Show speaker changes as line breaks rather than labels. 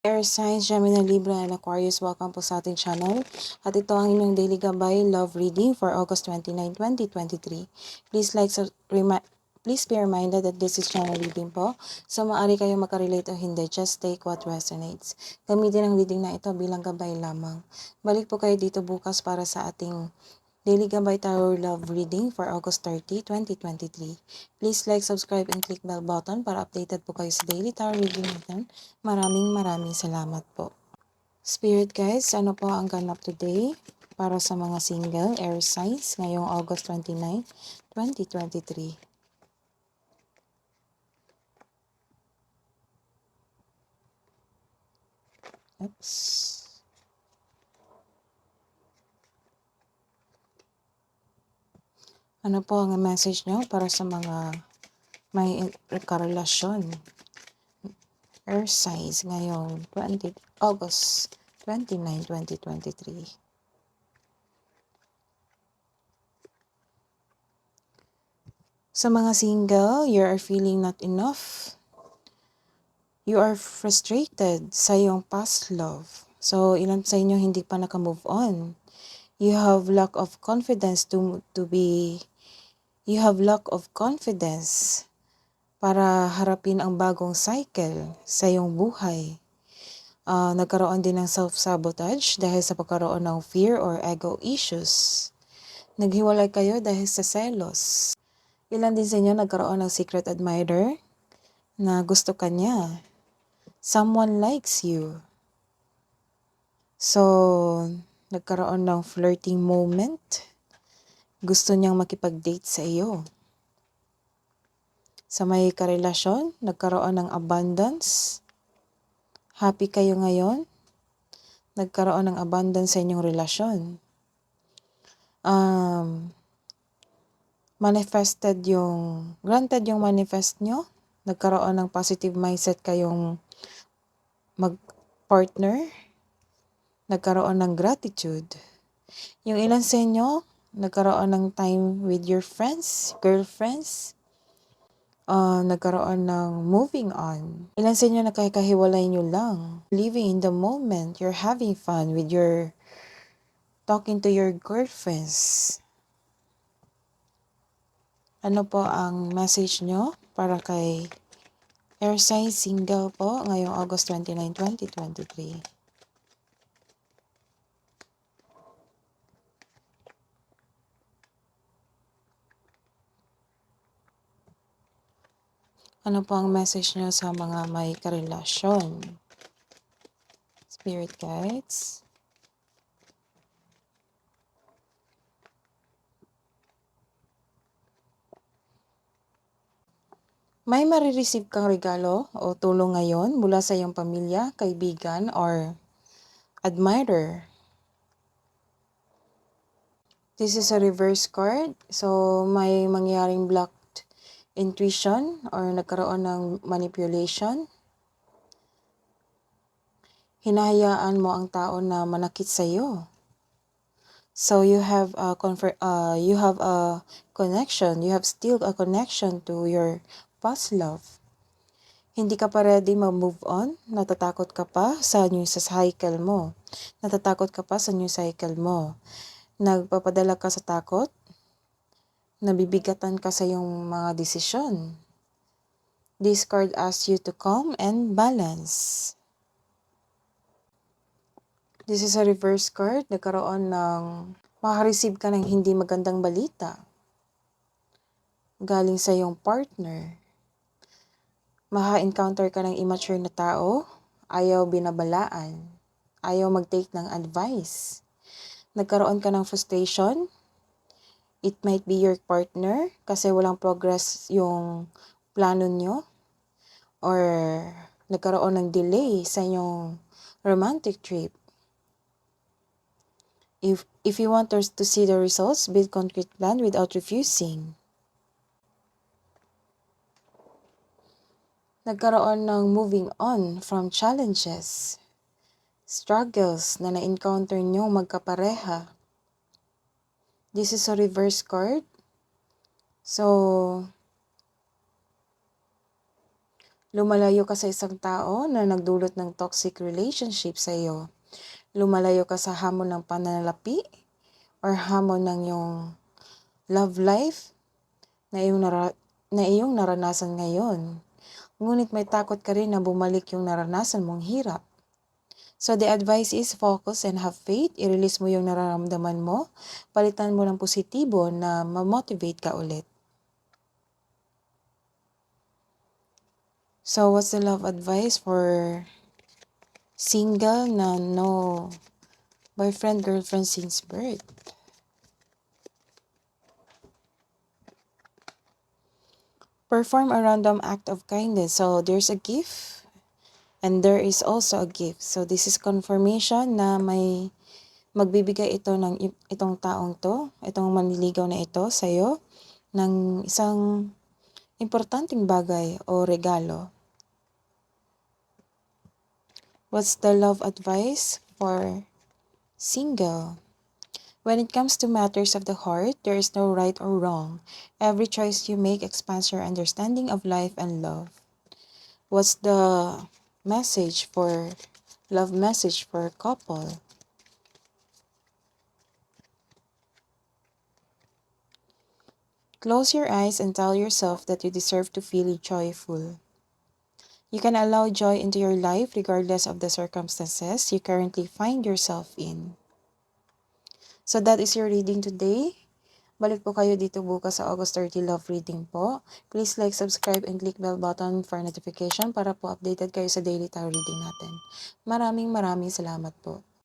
Air Signs, Gemini, Libra, and Aquarius, welcome po sa ating channel. At ito ang inyong daily gabay love reading for August 29, 2023. Please be reminded that this is channel reading po. So maaari kayo makarelate o hindi, just take what resonates. Gamitin ang reading na ito bilang gabay lamang. Balik po kayo dito bukas para sa ating Daily Gabay Tarot Love Reading for August 30, 2023. Please like, subscribe, and click bell button para updated po kayo sa daily tarot reading natin. Maraming salamat po. Spirit guys, ano po ang ganap today para sa mga single air signs ngayong August 29, 2023? Oops. Ano po ang message nyo para sa mga may karelasyon? Air signs ngayong August 29, 2023. Sa mga single, you are feeling not enough. You are frustrated sa iyong past love. So, ilan sa inyo hindi pa naka-move on. You have lack of confidence you have lack of confidence para harapin ang bagong cycle sa iyong buhay. Nagkaroon din ng self-sabotage dahil sa pagkaroon ng fear or ego issues. Naghiwalay kayo dahil sa selos. Ilan din sa inyo nagkaroon ng secret admirer na gusto ka niya. Someone likes you. So, nagkaroon ng flirting moment. Gusto niyang makipag-date sa iyo. Sa may karelasyon, nagkaroon ng abundance. Happy kayo ngayon. Nagkaroon ng abundance sa inyong relasyon. Granted yung manifest nyo. Nagkaroon ng positive mindset kayong mag-partner. Nagkaroon ng gratitude. Yung ilan sa inyo, nagkaroon ng time with your friends, girlfriends. Nagkaroon ng moving on. Ilan sa inyo nakakahiwalay nyo lang. Living in the moment, you're having fun with your talking to your girlfriends. Ano po ang message nyo para kay air sign single po ngayong August 29, 2023? Ano po ang message nyo sa mga may karelasyon? Spirit guides. May marireceive kang regalo o tulong ngayon mula sa iyong pamilya, kaibigan, or admirer. This is a reverse card. So, may mangyaring blocked intuition or nagkaroon ng manipulation. Hinahayaan mo ang tao na manakit sa iyo. So, you have a connection. You have still a connection to your past love. Hindi ka pa ready mag-move on. Natatakot ka pa sa new cycle mo. Natatakot ka pa sa new cycle mo. Nagpapadala ka sa takot. Nabibigatan ka sa iyong mga desisyon. This card asks you to calm and balance. This is a reverse card. Nagkaroon ng makareceive ka ng hindi magandang balita galing sa iyong partner. Maka-encounter ka ng immature na tao. Ayaw binabalaan. Ayaw mag-take ng advice. Nagkaroon ka ng frustration. It might be your partner kasi walang progress yung plano nyo. Or nagkaroon ng delay sa inyong romantic trip. If you want to see the results, build concrete plan without refusing. Nagkaroon ng moving on from challenges. Struggles na na-encounter nyo magkapareha. This is a reverse card. So, Lumalayo ka sa isang tao na nagdulot ng toxic relationship sa iyo. Lumalayo ka sa hamon ng pananalapi or hamon ng iyong love life na iyong naranasan ngayon. Ngunit may takot ka rin na bumalik yung naranasan mong hirap. So the advice is focus and have faith. I-release mo yung nararamdaman mo. Palitan mo ng positibo na ma-motivate ka ulit. So what's the love advice for single na no boyfriend, girlfriend since birth? Perform a random act of kindness. So there's a gift and there is also a gift. So this is confirmation na may magbibigay ito ng itong taong to, itong manliligaw na ito sa iyo ng isang importanteng bagay o regalo. What's the love advice for single? When it comes to matters of the heart, there is no right or wrong. Every choice you make expands your understanding of life and love. What's the love message for a couple? Close your eyes and tell yourself that you deserve to feel joyful. You can allow joy into your life regardless of the circumstances you currently find yourself in. So that is your reading today. Balik po kayo dito bukas sa August 30 love reading po. Please like, subscribe, and click bell button for notification para po updated kayo sa daily tarot reading natin. Maraming salamat po.